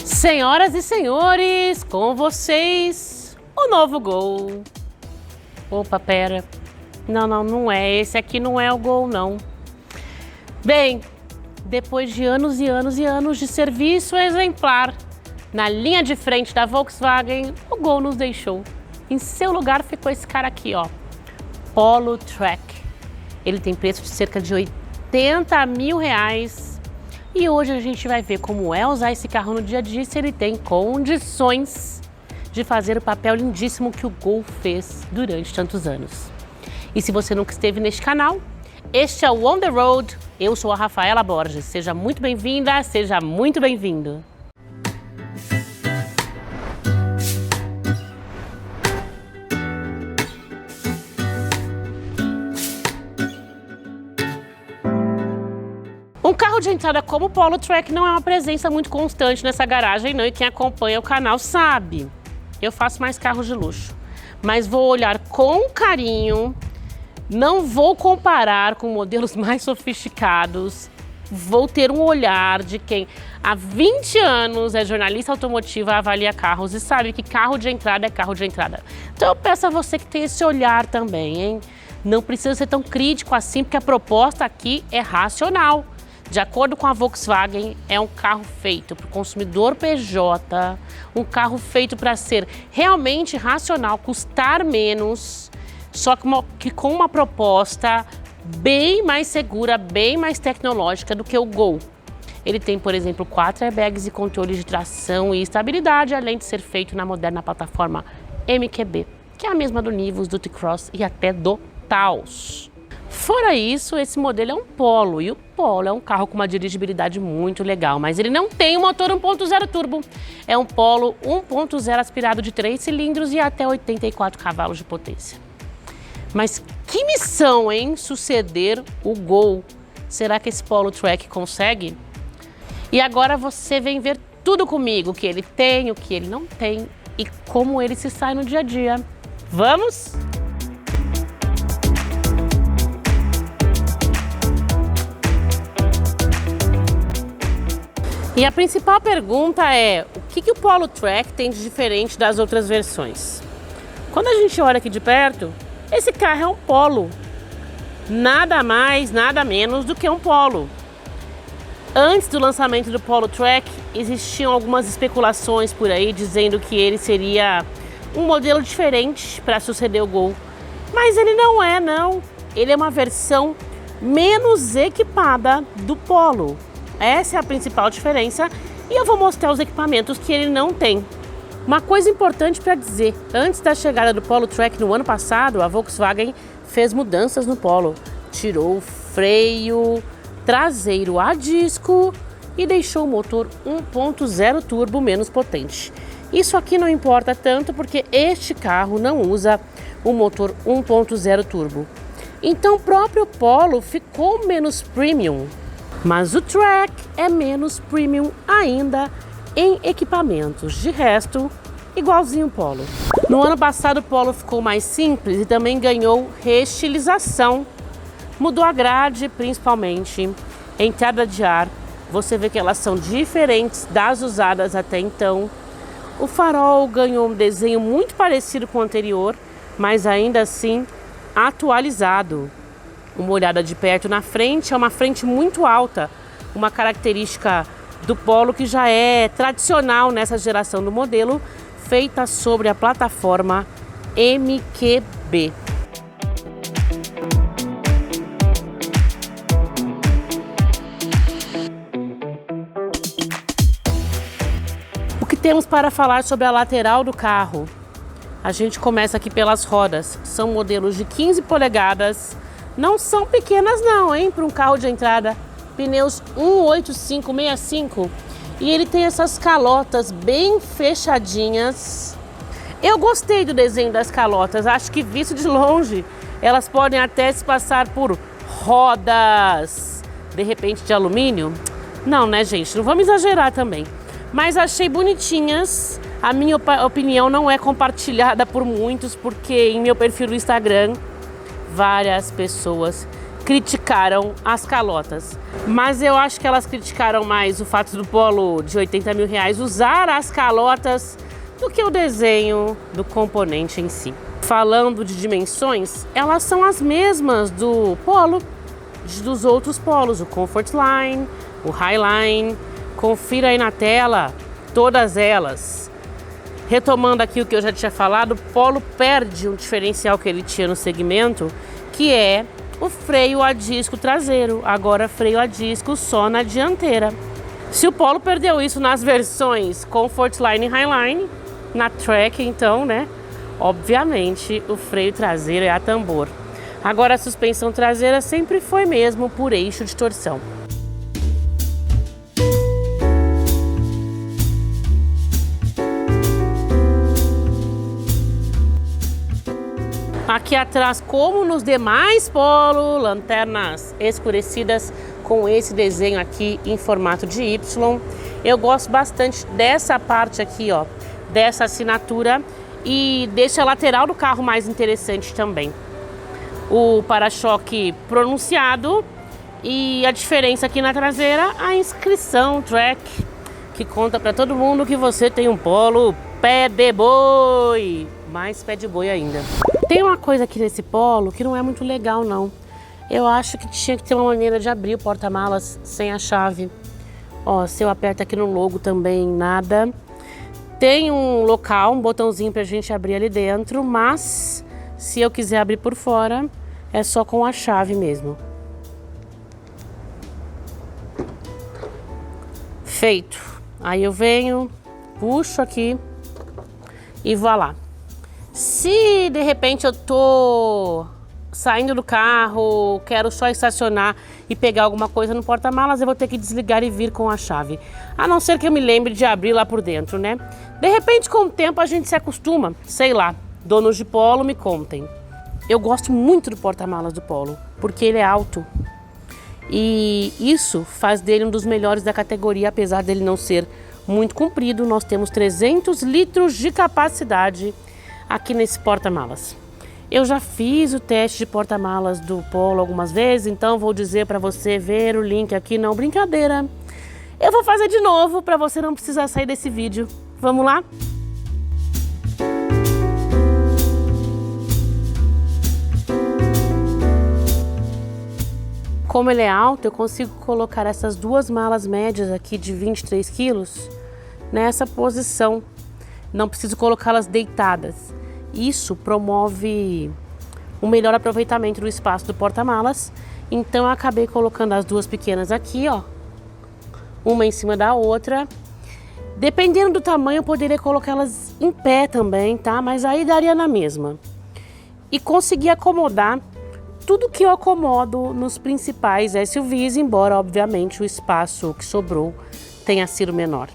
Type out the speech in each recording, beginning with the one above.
Senhoras e senhores, com vocês, o novo Gol. Opa, pera. Não é. Esse aqui não é o Gol, não. Bem, depois de anos e anos e anos de serviço exemplar na linha de frente da Volkswagen, o Gol nos deixou. Em seu lugar ficou esse cara aqui, ó, Polo Track. Ele tem preço de cerca de R$80 mil. E hoje a gente vai ver como é usar esse carro no dia a dia, se ele tem condições de fazer o papel lindíssimo que o Gol fez durante tantos anos. E se você nunca esteve neste canal, este é o On The Road. Eu sou a Rafaela Borges. Seja muito bem-vinda, seja muito bem-vindo. Um carro de entrada como o Polo Track não é uma presença muito constante nessa garagem, não, e quem acompanha o canal sabe. Eu faço mais carros de luxo, mas vou olhar com carinho, não vou comparar com modelos mais sofisticados, vou ter um olhar de quem há 20 anos é jornalista automotiva, avalia carros e sabe que carro de entrada é carro de entrada. Então eu peço a você que tenha esse olhar também, hein? Não precisa ser tão crítico assim, porque a proposta aqui é racional. De acordo com a Volkswagen, é um carro feito para o consumidor PJ, um carro feito para ser realmente racional, custar menos, só que com uma proposta bem mais segura, bem mais tecnológica do que o Gol. Ele tem, por exemplo, 4 airbags e controle de tração e estabilidade, além de ser feito na moderna plataforma MQB, que é a mesma do Nivus, do T-Cross e até do Taos. Fora isso, esse modelo é um Polo, e o Polo é um carro com uma dirigibilidade muito legal, mas ele não tem um motor 1.0 turbo. É um Polo 1.0 aspirado de 3 cilindros e até 84 cavalos de potência. Mas que missão, hein? Suceder o Gol. Será que esse Polo Track consegue? E agora você vem ver tudo comigo, o que ele tem, o que ele não tem e como ele se sai no dia a dia. Vamos? E a principal pergunta é, o que o Polo Track tem de diferente das outras versões? Quando a gente olha aqui de perto, esse carro é um Polo. Nada mais, nada menos do que um Polo. Antes do lançamento do Polo Track, existiam algumas especulações por aí dizendo que ele seria um modelo diferente para suceder o Gol. Mas ele não é, não. Ele é uma versão menos equipada do Polo. Essa é a principal diferença e eu vou mostrar os equipamentos que ele não tem. Uma coisa importante para dizer, antes da chegada do Polo Track no ano passado, a Volkswagen fez mudanças no Polo. Tirou o freio traseiro a disco e deixou o motor 1.0 turbo menos potente. Isso aqui não importa tanto porque este carro não usa o motor 1.0 turbo. Então o próprio Polo ficou menos premium. Mas o Track é menos premium ainda em equipamentos. De resto, igualzinho o Polo. No ano passado o Polo ficou mais simples e também ganhou reestilização. Mudou a grade principalmente, entrada de ar. Você vê que elas são diferentes das usadas até então. O farol ganhou um desenho muito parecido com o anterior, mas ainda assim atualizado. Uma olhada de perto na frente, é uma frente muito alta, uma característica do Polo que já é tradicional nessa geração do modelo, feita sobre a plataforma MQB. O que temos para falar sobre a lateral do carro? A gente começa aqui pelas rodas, são modelos de 15 polegadas, não são pequenas não, hein, para um carro de entrada. Pneus 185/65 e ele tem essas calotas bem fechadinhas. Eu gostei do desenho das calotas, acho que visto de longe elas podem até se passar por rodas, de repente de alumínio. Não, né, gente? Não vamos exagerar também. Mas achei bonitinhas. A minha opinião não é compartilhada por muitos, porque em meu perfil do Instagram, várias pessoas criticaram as calotas. Mas eu acho que elas criticaram mais o fato do Polo de 80 mil reais usar as calotas do que o desenho do componente em si. Falando de dimensões, elas são as mesmas do Polo, dos outros Polos, o Comfort Line, o Highline. Confira aí na tela todas elas. Retomando aqui o que eu já tinha falado, o Polo perde um diferencial que ele tinha no segmento, que é o freio a disco traseiro, agora freio a disco só na dianteira. Se o Polo perdeu isso nas versões Comfort Line e Highline, na Trek então, né? Obviamente o freio traseiro é a tambor. Agora a suspensão traseira sempre foi mesmo por eixo de torção. Aqui atrás, como nos demais Polo, lanternas escurecidas com esse desenho aqui em formato de Y. Eu gosto bastante dessa parte aqui, ó, dessa assinatura, e deixa a lateral do carro mais interessante também. O para-choque pronunciado e a diferença aqui na traseira, a inscrição Trek, que conta para todo mundo que você tem um Polo pé de boi, mais pé de boi ainda. Tem uma coisa aqui nesse Polo que não é muito legal não. Eu acho que tinha que ter uma maneira de abrir o porta-malas sem a chave. Ó, se eu aperto aqui no logo também, nada. Tem um local, um botãozinho pra gente abrir ali dentro, mas se eu quiser abrir por fora, é só com a chave mesmo. Feito. Aí eu venho, puxo aqui e vou lá. Se de repente eu tô saindo do carro, quero só estacionar e pegar alguma coisa no porta-malas, eu vou ter que desligar e vir com a chave. A não ser que eu me lembre de abrir lá por dentro, né? De repente, com o tempo, a gente se acostuma. Sei lá, donos de Polo, me contem. Eu gosto muito do porta-malas do Polo, porque ele é alto. E isso faz dele um dos melhores da categoria, apesar dele não ser muito comprido. Nós temos 300 litros de capacidade aqui nesse porta-malas. Eu já fiz o teste de porta-malas do Polo algumas vezes, então vou dizer para você ver o link aqui, não, brincadeira. Eu vou fazer de novo para você não precisar sair desse vídeo. Vamos lá? Como ele é alto, eu consigo colocar essas duas malas médias aqui de 23 quilos nessa posição. Não preciso colocá-las deitadas. Isso promove um melhor aproveitamento do espaço do porta-malas. Então eu acabei colocando as duas pequenas aqui, ó, uma em cima da outra. Dependendo do tamanho, eu poderia colocá-las em pé também, tá? Mas aí daria na mesma. E consegui acomodar tudo que eu acomodo nos principais SUVs, embora obviamente o espaço que sobrou tenha sido menor.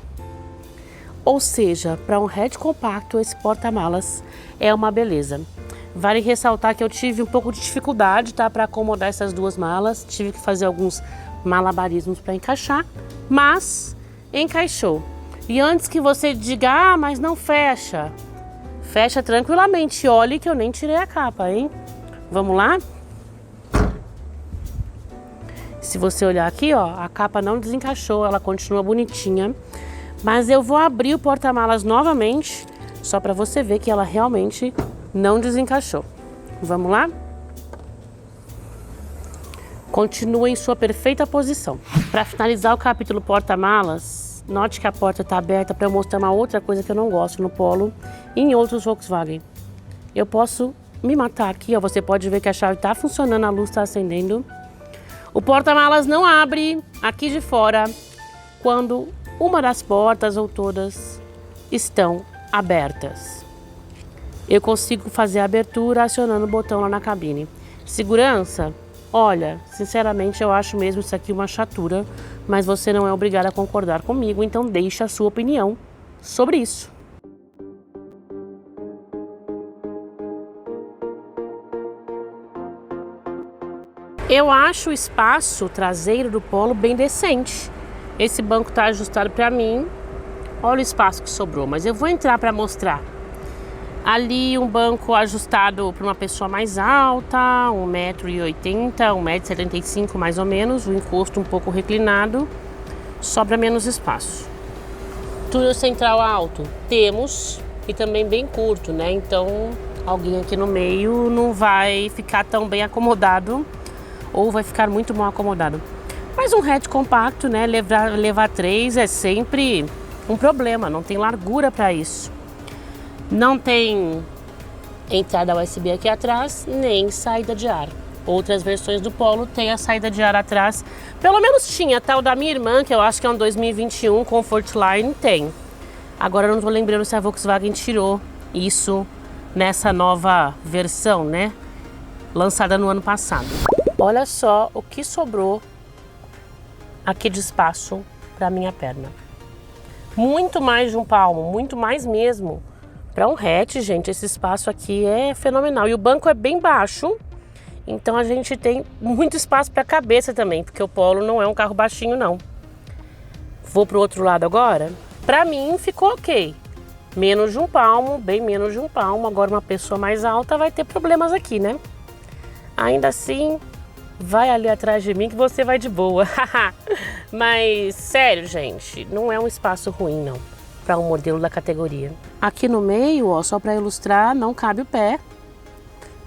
Ou seja, para um hatch compacto, esse porta-malas é uma beleza. Vale ressaltar que eu tive um pouco de dificuldade, tá, para acomodar essas duas malas. Tive que fazer alguns malabarismos para encaixar, mas encaixou. E antes que você diga, ah, mas não fecha. Fecha tranquilamente. Olhe que eu nem tirei a capa, hein? Vamos lá? Se você olhar aqui, ó, a capa não desencaixou, ela continua bonitinha. Mas eu vou abrir o porta-malas novamente, só para você ver que ela realmente não desencaixou. Vamos lá? Continua em sua perfeita posição. Para finalizar o capítulo porta-malas, note que a porta está aberta para eu mostrar uma outra coisa que eu não gosto no Polo e em outros Volkswagen. Eu posso me matar aqui, ó, você pode ver que a chave está funcionando, a luz está acendendo. O porta-malas não abre aqui de fora quando uma das portas ou todas estão abertas. Eu consigo fazer a abertura acionando o botão lá na cabine. Segurança? Olha, sinceramente eu acho mesmo isso aqui uma chatura, mas você não é obrigado a concordar comigo, então deixe a sua opinião sobre isso. Eu acho o espaço traseiro do Polo bem decente. Esse banco está ajustado para mim. Olha o espaço que sobrou, mas eu vou entrar para mostrar. Ali um banco ajustado para uma pessoa mais alta, 1,80 m, 1,75 m mais ou menos, o encosto um pouco reclinado, sobra menos espaço. Túnel central alto, temos, e também bem curto, né? Então alguém aqui no meio não vai ficar tão bem acomodado ou vai ficar muito mal acomodado. Mas um hatch compacto, né? Levar 3 é sempre um problema, não tem largura para isso. Não tem entrada USB aqui atrás, nem saída de ar. Outras versões do Polo tem a saída de ar atrás. Pelo menos tinha, a tal da minha irmã, que eu acho que é um 2021, Comfortline, tem. Agora eu não estou lembrando se a Volkswagen tirou isso nessa nova versão, né? Lançada no ano passado. Olha só o que sobrou aqui de espaço para minha perna. Muito mais de um palmo, muito mais mesmo. Para um hatch, gente, esse espaço aqui é fenomenal. E o banco é bem baixo, então a gente tem muito espaço para a cabeça também, porque o Polo não é um carro baixinho, não. Vou para o outro lado agora. Para mim ficou ok. Menos de um palmo, bem menos de um palmo. Agora uma pessoa mais alta vai ter problemas aqui, né? Ainda assim, vai ali atrás de mim que você vai de boa. Mas, sério, gente, não é um espaço ruim, não, para um modelo da categoria. Aqui no meio, ó, só para ilustrar, não cabe o pé.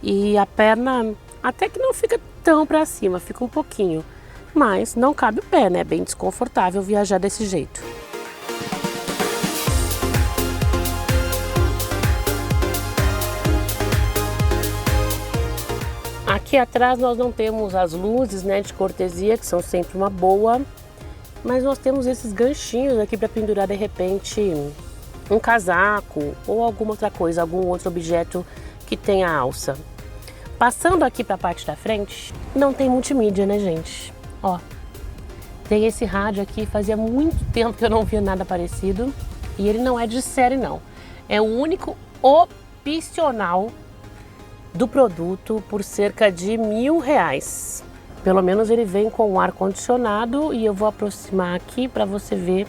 E a perna até que não fica tão para cima, fica um pouquinho. Mas não cabe o pé, né? Bem desconfortável viajar desse jeito. Aqui atrás nós não temos as luzes, né, de cortesia, que são sempre uma boa. Mas nós temos esses ganchinhos aqui para pendurar de repente um casaco ou alguma outra coisa, algum outro objeto que tenha alça. Passando aqui para a parte da frente, não tem multimídia, né, gente? Ó, tem esse rádio aqui, fazia muito tempo que eu não via nada parecido. E ele não é de série, não. É o único opcional do produto por cerca de R$1.000. Pelo menos ele vem com o ar-condicionado e eu vou aproximar aqui para você ver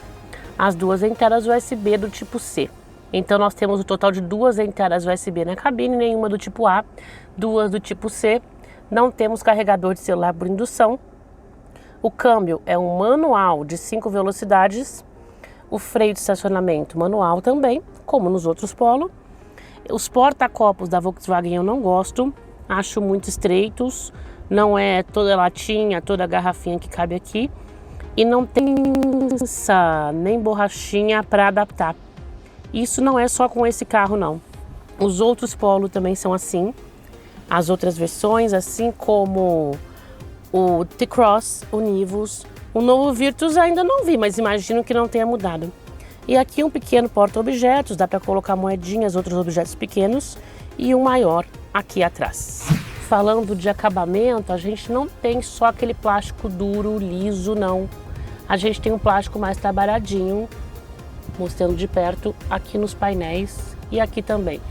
as duas entradas USB do tipo C. Então nós temos o total de 2 entradas USB na cabine, nenhuma do tipo A, 2 do tipo C. Não temos carregador de celular por indução. O câmbio é um manual de 5 velocidades. O freio de estacionamento manual também, como nos outros Polo. Os porta-copos da Volkswagen eu não gosto, acho muito estreitos. Não é toda latinha, toda garrafinha que cabe aqui. E não tem pinça, nem borrachinha para adaptar. Isso não é só com esse carro, não. Os outros Polo também são assim. As outras versões, assim como o T-Cross, o Nivus. O novo Virtus ainda não vi, mas imagino que não tenha mudado. E aqui um pequeno porta-objetos, dá para colocar moedinhas, outros objetos pequenos. E um maior aqui atrás. Falando de acabamento, a gente não tem só aquele plástico duro, liso, não. A gente tem um plástico mais trabalhadinho, mostrando de perto aqui nos painéis e aqui também.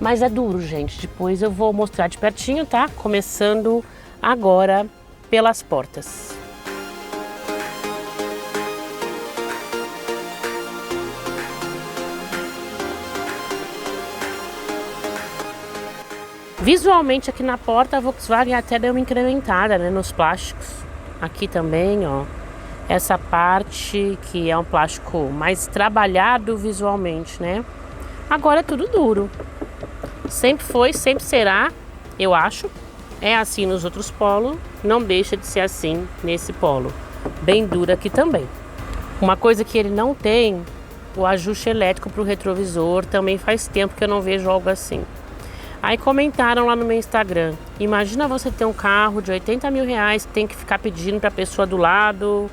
Mas é duro, gente. Depois eu vou mostrar de pertinho, tá? Começando agora pelas portas. Visualmente aqui na porta a Volkswagen até deu uma incrementada, né, nos plásticos. Aqui também, ó, essa parte que é um plástico mais trabalhado visualmente, né? Agora é tudo duro. Sempre foi, sempre será, eu acho. É assim nos outros Polo, não deixa de ser assim nesse Polo. Bem duro aqui também. Uma coisa que ele não tem, o ajuste elétrico para o retrovisor, também faz tempo que eu não vejo algo assim. Aí comentaram lá no meu Instagram, imagina você ter um carro de R$80 mil, tem que ficar pedindo para a pessoa do lado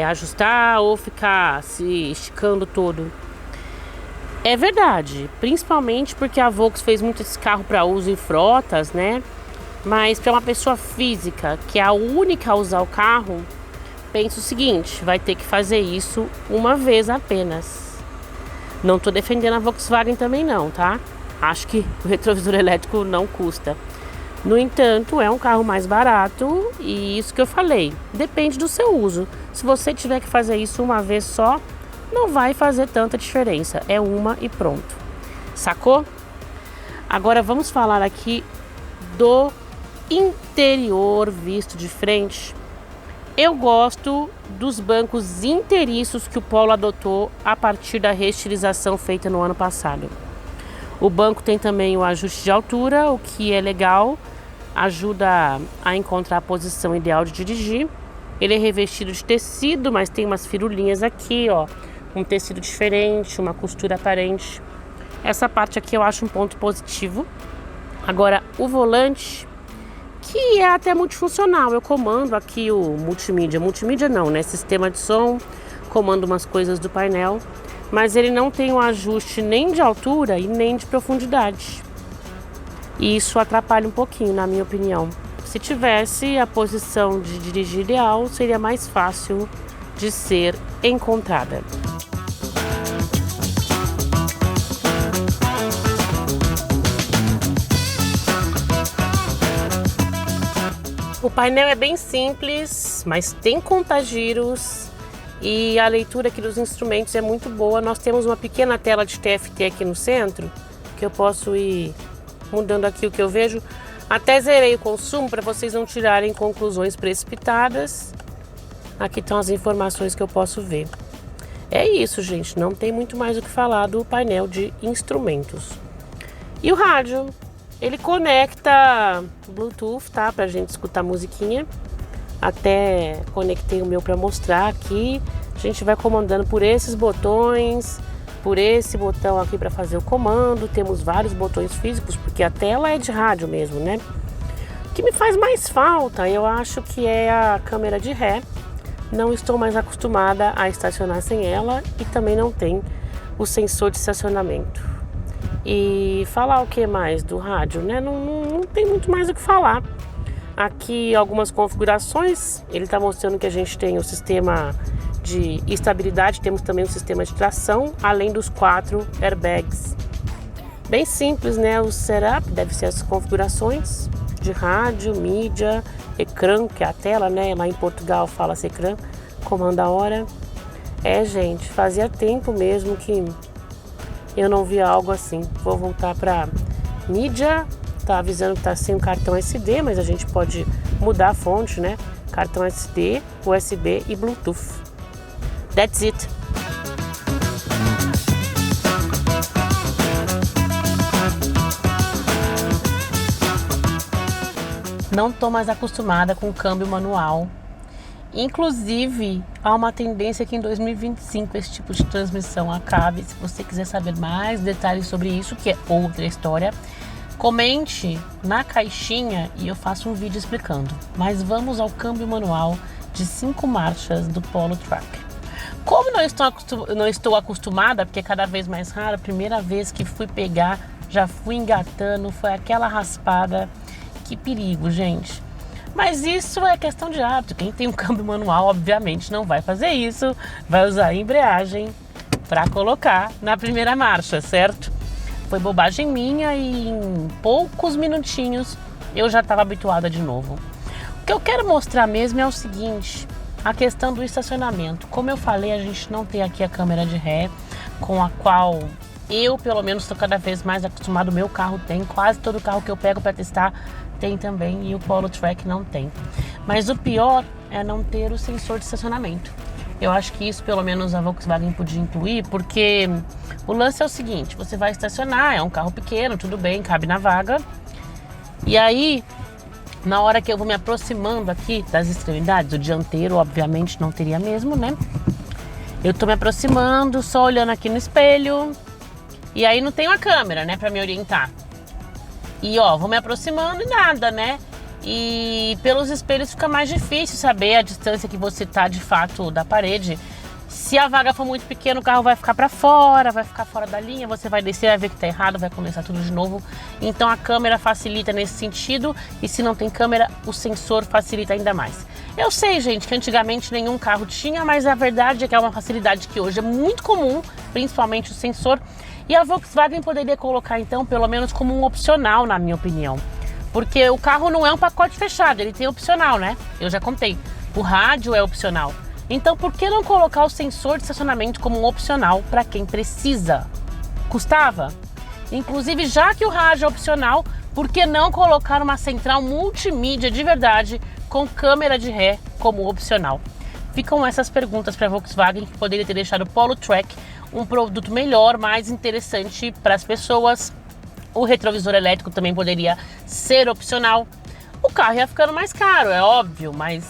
ajustar ou ficar se esticando todo. É verdade, principalmente porque a Volks fez muito esse carro para uso em frotas, né? Mas para uma pessoa física, que é a única a usar o carro, pensa o seguinte, vai ter que fazer isso uma vez apenas. Não tô defendendo a Volkswagen também não, tá? Acho que o retrovisor elétrico não custa. No entanto, é um carro mais barato e isso que eu falei, depende do seu uso. Se você tiver que fazer isso uma vez só, não vai fazer tanta diferença. É uma e pronto. Sacou? Agora vamos falar aqui do interior visto de frente. Eu gosto dos bancos inteiriços que o Polo adotou a partir da reestilização feita no ano passado. O banco tem também o ajuste de altura, o que é legal, ajuda a encontrar a posição ideal de dirigir. Ele é revestido de tecido, mas tem umas firulinhas aqui, ó, um tecido diferente, uma costura aparente. Essa parte aqui eu acho um ponto positivo. Agora, o volante, que é até multifuncional, eu comando aqui o multimídia não, né, sistema de som, comando umas coisas do painel, mas ele não tem um ajuste nem de altura e nem de profundidade. E isso atrapalha um pouquinho, na minha opinião. Se tivesse a posição de dirigir ideal, seria mais fácil de ser encontrada. O painel é bem simples, mas tem contagiros e a leitura aqui dos instrumentos é muito boa. Nós temos uma pequena tela de TFT aqui no centro, que eu posso ir mudando aqui o que eu vejo. Até zerei o consumo para vocês não tirarem conclusões precipitadas. Aqui estão as informações que eu posso ver. É isso, gente, não tem muito mais o que falar do painel de instrumentos. E o rádio? Ele conecta Bluetooth, tá? Pra gente escutar musiquinha. Até conectei o meu para mostrar aqui. A gente vai comandando por esses botões, por esse botão aqui para fazer o comando. Temos vários botões físicos, porque a tela é de rádio mesmo, né? O que me faz mais falta, eu acho que é a câmera de ré. Não estou mais acostumada a estacionar sem ela e também não tem o sensor de estacionamento. E falar o que mais do rádio, né? Não tem muito mais o que falar. Aqui algumas configurações. Ele está mostrando que a gente tem o sistema de estabilidade, temos também o sistema de tração, além dos 4 airbags. Bem simples, né? O setup deve ser as configurações de rádio, mídia, ecrã, que é a tela, né? Lá em Portugal fala-se ecrã, comando a hora. Gente, fazia tempo mesmo que eu não via algo assim. Vou voltar para mídia. Tá avisando que tá sem o cartão SD, mas a gente pode mudar a fonte, né? Cartão SD, USB e Bluetooth. That's it. Não tô mais acostumada com o câmbio manual. Inclusive, há uma tendência que em 2025 esse tipo de transmissão acabe. Se você quiser saber mais detalhes sobre isso, que é outra história, comente na caixinha e eu faço um vídeo explicando. Mas vamos ao câmbio manual de 5 marchas do Polo Truck. Como não estou acostumada, porque é cada vez mais raro, a primeira vez que fui pegar, já fui engatando, foi aquela raspada. Que perigo, gente. Mas isso é questão de hábito. Quem tem um câmbio manual, obviamente, não vai fazer isso. Vai usar a embreagem para colocar na primeira marcha, certo? Foi bobagem minha e em poucos minutinhos eu já estava habituada de novo. O que eu quero mostrar mesmo é o seguinte, a questão do estacionamento. Como eu falei, a gente não tem aqui a câmera de ré, com a qual eu, pelo menos, estou cada vez mais acostumado. O meu carro tem, quase todo carro que eu pego para testar tem também, e o Polo Truck não tem. Mas o pior é não ter o sensor de estacionamento. Eu acho que isso, pelo menos, a Volkswagen podia incluir, porque o lance é o seguinte, você vai estacionar, é um carro pequeno, tudo bem, cabe na vaga. E aí, na hora que eu vou me aproximando aqui das extremidades, o dianteiro, obviamente, não teria mesmo, né? Eu tô me aproximando, só olhando aqui no espelho, e aí não tem uma câmera, né, pra me orientar. E ó, vou me aproximando e nada, né? E pelos espelhos fica mais difícil saber a distância que você tá de fato da parede. Se a vaga for muito pequena, o carro vai ficar para fora, vai ficar fora da linha, você vai descer, vai ver que tá errado, vai começar tudo de novo. Então a câmera facilita nesse sentido, e se não tem câmera, o sensor facilita ainda mais. Eu sei, gente, que antigamente nenhum carro tinha, mas a verdade é que é uma facilidade que hoje é muito comum, principalmente o sensor. E a Volkswagen poderia colocar, então, pelo menos como um opcional, na minha opinião. Porque o carro não é um pacote fechado, ele tem opcional, né? Eu já contei. O rádio é opcional. Então, por que não colocar o sensor de estacionamento como um opcional para quem precisa? Custava? Inclusive, já que o rádio é opcional, por que não colocar uma central multimídia de verdade com câmera de ré como opcional? Ficam essas perguntas para a Volkswagen, que poderia ter deixado o Polo Track um produto melhor, mais interessante para as pessoas. O retrovisor elétrico também poderia ser opcional. O carro ia ficando mais caro, é óbvio, mas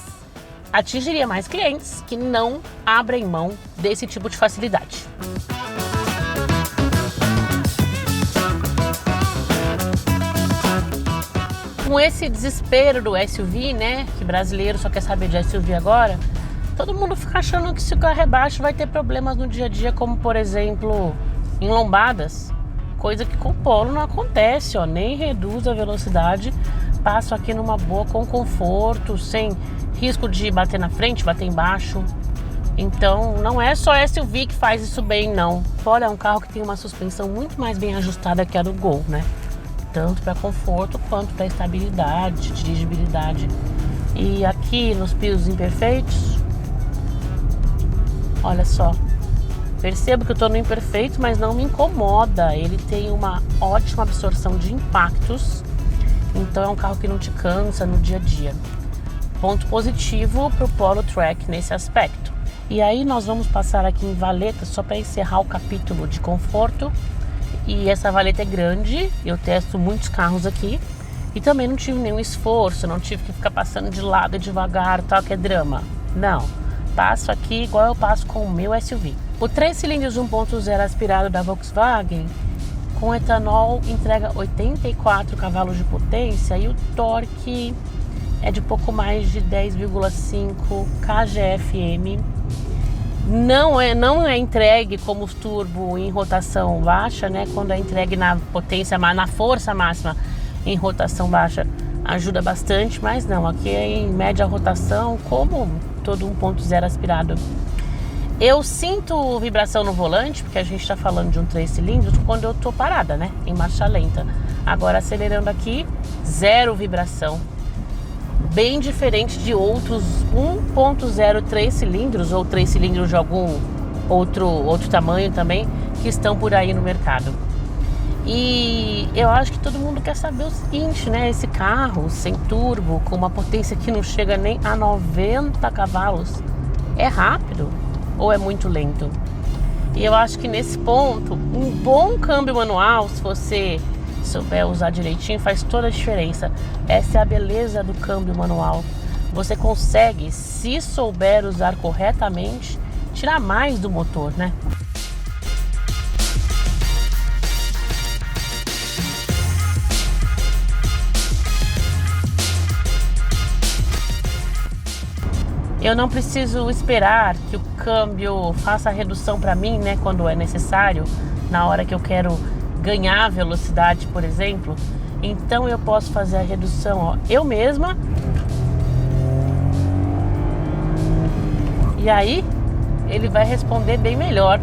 atingiria mais clientes que não abrem mão desse tipo de facilidade. Com esse desespero do SUV, né, que brasileiro só quer saber de SUV agora, todo mundo fica achando que se o carro é baixo vai ter problemas no dia a dia, como por exemplo, em lombadas, coisa que com o Polo não acontece, ó, nem reduz a velocidade, passo aqui numa boa com conforto, sem risco de bater na frente, bater embaixo. Então não é só SUV que faz isso bem, não. Polo é um carro que tem uma suspensão muito mais bem ajustada que a do Gol, né? Tanto para conforto quanto para estabilidade, dirigibilidade. E aqui nos pisos imperfeitos, olha só, percebo que eu estou no imperfeito, mas não me incomoda. Ele tem uma ótima absorção de impactos, então é um carro que não te cansa no dia a dia. Ponto positivo para o Polo Track nesse aspecto. E aí nós vamos passar aqui em valeta só para encerrar o capítulo de conforto. E essa valeta é grande, eu testo muitos carros aqui e também não tive nenhum esforço, não tive que ficar passando de lado devagar, tal, que é drama. Não, passo aqui igual eu passo com o meu SUV. O 3 cilindros 1.0 aspirado da Volkswagen com etanol entrega 84 cavalos de potência e o torque é de pouco mais de 10,5 kgfm. Não é entregue como os turbo em rotação baixa, né? Quando é entregue na potência, na força máxima em rotação baixa, ajuda bastante, mas não, aqui é em média rotação, como todo 1.0 aspirado. Eu sinto vibração no volante, porque a gente está falando de um 3 cilindros, quando eu estou parada, né? Em marcha lenta. Agora acelerando aqui, zero vibração. Bem diferente de outros 1.0 3 cilindros ou 3 cilindros de algum outro tamanho também que estão por aí no mercado. E eu acho que todo mundo quer saber o seguinte, né? Esse carro sem turbo, com uma potência que não chega nem a 90 cavalos, é rápido ou é muito lento? E eu acho que nesse ponto, um bom câmbio manual, se você souber usar direitinho, faz toda a diferença. Essa é a beleza do câmbio manual. Você consegue, se souber usar corretamente, tirar mais do motor, né? Eu não preciso esperar que o câmbio faça a redução para mim, né, quando é necessário, na hora que eu quero ganhar velocidade, por exemplo. Então eu posso fazer a redução, ó, eu mesma. E aí ele vai responder bem melhor.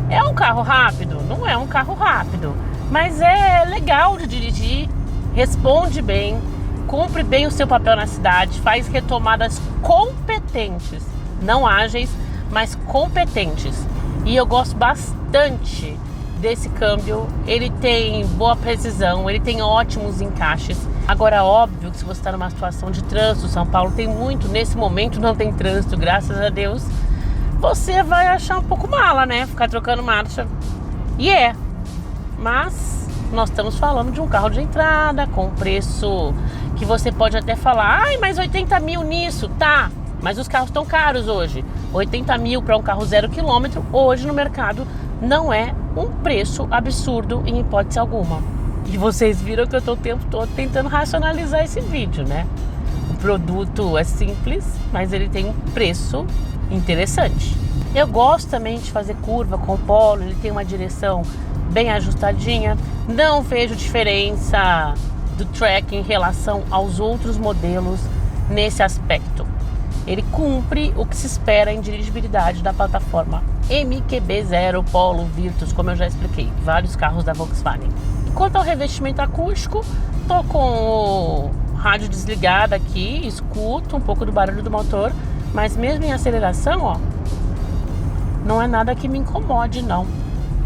É um carro rápido? Não é um carro rápido, mas é legal de dirigir, responde bem, cumpre bem o seu papel na cidade, faz retomadas competentes, não ágeis, mas competentes. E eu gosto bastante desse câmbio. Ele tem boa precisão, ele tem ótimos encaixes. Agora, óbvio que se você está numa situação de trânsito, São Paulo tem muito, nesse momento não tem trânsito, graças a Deus, você vai achar um pouco mala, né? Ficar trocando marcha. E mas nós estamos falando de um carro de entrada com preço que você pode até falar, ai, mas 80 mil nisso, tá, mas os carros estão caros hoje. 80 mil para um carro 0 km hoje no mercado não é um preço absurdo em hipótese alguma. E vocês viram que eu estou o tempo todo tentando racionalizar esse vídeo, né? O produto é simples, mas ele tem um preço interessante. Eu gosto também de fazer curva com o Polo, ele tem uma direção bem ajustadinha. Não vejo diferença do Track em relação aos outros modelos nesse aspecto. Ele cumpre o que se espera em dirigibilidade da plataforma MQB0 Polo Virtus, como eu já expliquei, vários carros da Volkswagen. Quanto ao revestimento acústico, tô com o rádio desligado aqui, escuto um pouco do barulho do motor, mas mesmo em aceleração, ó, não é nada que me incomode, não.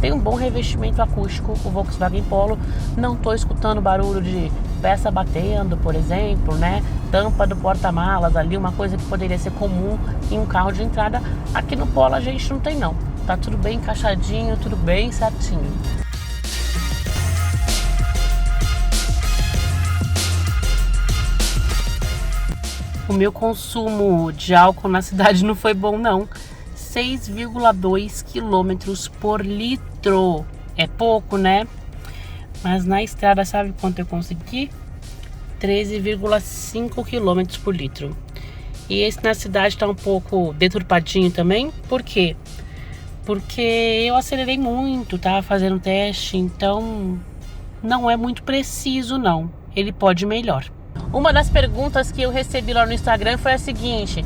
Tem um bom revestimento acústico, o Volkswagen Polo. Não tô escutando barulho de peça batendo, por exemplo, né? Tampa do porta-malas ali, uma coisa que poderia ser comum em um carro de entrada. Aqui no Polo a gente não tem, não. Tá tudo bem encaixadinho, tudo bem certinho. O meu consumo de álcool na cidade não foi bom, não. 6,2 km por litro. É pouco, né? Mas na estrada, sabe quanto eu consegui? 13,5 km por litro. E esse na cidade tá um pouco deturpadinho também. Por quê? Porque eu acelerei muito, tava fazendo teste, então não é muito preciso, não. Ele pode ir melhor. Uma das perguntas que eu recebi lá no Instagram foi a seguinte: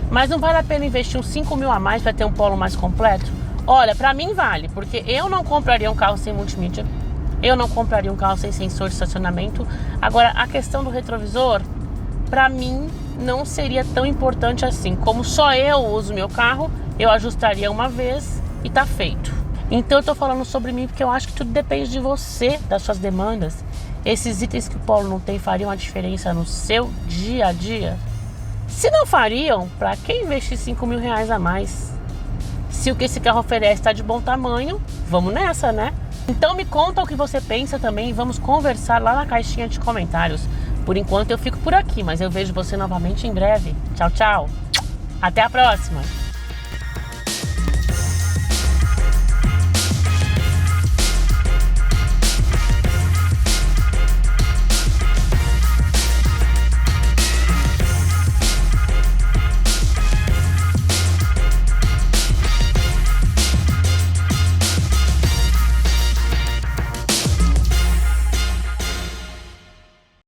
mas não vale a pena investir uns 5 mil a mais para ter um Polo mais completo? Olha, para mim vale, porque eu não compraria um carro sem multimídia, eu não compraria um carro sem sensor de estacionamento. Agora, a questão do retrovisor, para mim, não seria tão importante assim. Como só eu uso meu carro, eu ajustaria uma vez e tá feito. Então eu tô falando sobre mim porque eu acho que tudo depende de você, das suas demandas. Esses itens que o Polo não tem fariam a diferença no seu dia a dia? Se não fariam, para que investir 5 mil reais a mais? Se o que esse carro oferece está de bom tamanho, vamos nessa, né? Então me conta o que você pensa também e vamos conversar lá na caixinha de comentários. Por enquanto eu fico por aqui, mas eu vejo você novamente em breve. Tchau, tchau. Até a próxima.